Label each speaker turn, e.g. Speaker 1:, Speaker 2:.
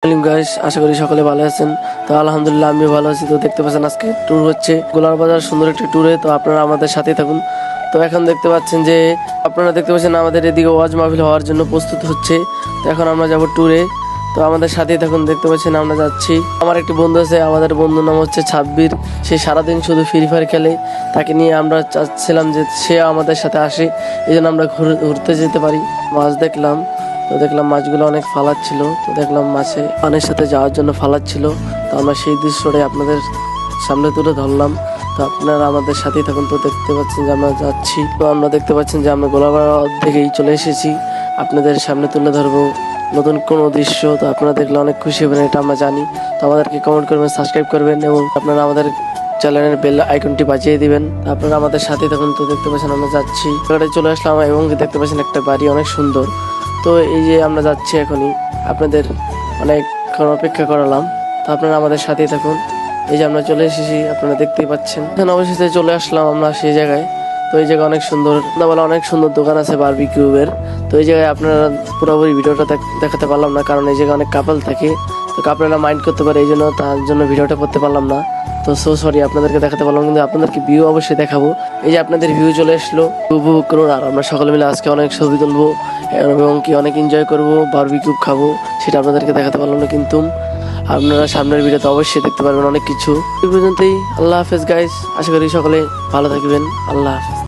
Speaker 1: Hello guys, আশা করি সকলে ভালো আছেন। তো আলহামদুলিল্লাহ আমিও ভালো আছি। তো দেখতে পাচ্ছেন আজকে ট্যুর হচ্ছে গোলার বাজার, সুন্দর একটি ট্যুরে। তো আপনারা আমাদের সাথেই থাকুন। তো এখন দেখতে পাচ্ছেন যে আপনারা দেখতে পাচ্ছেন আমাদের এদিকে ওয়াজ মাহফিল হওয়ার জন্য প্রস্তুত হচ্ছে। তো এখন আমরা যাব ট্যুরে। তো আমাদের সাথেই থাকুন। দেখতে পাচ্ছেন আমরা যাচ্ছি। আমার একটি বন্ধু আছে, আমাদের বন্ধুর নাম হচ্ছে ছাব্বির। সে সারাদিন শুধু ফ্রি ফায়ার খেলে। তাকে নিয়ে আমরা চাচ্ছিলাম যে সে আমাদের সাথে আসে, এই জন্য আমরা ঘুরতে যেতে পারি। মাছ দেখলাম, তো দেখলাম মাছগুলো অনেক ফালাচ্ছিল। তো দেখলাম মাছে পানির সাথে যাওয়ার জন্য ফালাচ্ছিল। তো আমরা সেই দৃশ্যটাই আপনাদের সামনে তুলে ধরলাম। তো আপনারা আমাদের সাথেই থাকুন। তো দেখতে পাচ্ছেন যে আমরা যাচ্ছি। তো আমরা দেখতে পাচ্ছেন যে আমরা গোলাপাড়া অর্ধেকেই চলে এসেছি। আপনাদের সামনে তুলে ধরবো নতুন কোনো দৃশ্য। তো আপনারা দেখলে অনেক খুশি হবেন, এটা আমরা জানি। তো আমাদেরকে কমেন্ট করবেন, সাবস্ক্রাইব করবেন এবং আপনারা আমাদের চ্যানেলের বেল আইকনটি বাজিয়ে দিবেন। আপনারা আমাদের সাথে থাকুন। তো দেখতে পাচ্ছেন আমরা যাচ্ছি, জায়গাটায় চলে আসলাম এবং দেখতে পাচ্ছেন একটা বাড়ি অনেক সুন্দর। তো এই যে আমরা যাচ্ছি এখনই, আপনাদের অনেকক্ষণ অপেক্ষা করালাম। তো আপনারা আমাদের সাথেই থাকুন। এই যে আমরা চলে এসেছি, আপনারা দেখতেই পাচ্ছেন। এখন অবশেষে চলে আসলাম আমরা সেই জায়গায়। তো এই জায়গায় অনেক সুন্দর, বলা অনেক সুন্দর দোকান আছে বারবিকিউবের। তো এই জায়গায় আপনারা পুরোপুরি ভিডিওটা দেখাতে পারলাম না, কারণ এই জায়গায় অনেক কাপল থাকে। তো কাপড়েরা মাইন্ড করতে পারে, এই জন্য তার জন্য ভিডিওটা করতে পারলাম না। তো সরি, আপনাদেরকে দেখাতে পারলাম, কিন্তু আপনাদেরকে ভিউ অবশ্যই দেখাবো। এই যে আপনাদের ভিউ চলে আসলো, উপভোগ করুন। আর আমরা সকলে মিলে আজকে অনেক ছবি তুলবো এবং কি অনেক এনজয় করবো, বারবিকিউ খাবো। সেটা আপনাদেরকে দেখাতে পারলাম না, কিন্তু আপনারা সামনের ভিডিওতে অবশ্যই দেখতে পারবেন অনেক কিছু। এই পর্যন্তই। আল্লাহ হাফেজ গাইস, আশা করি সকলে ভালো থাকবেন। আল্লাহ হাফেজ।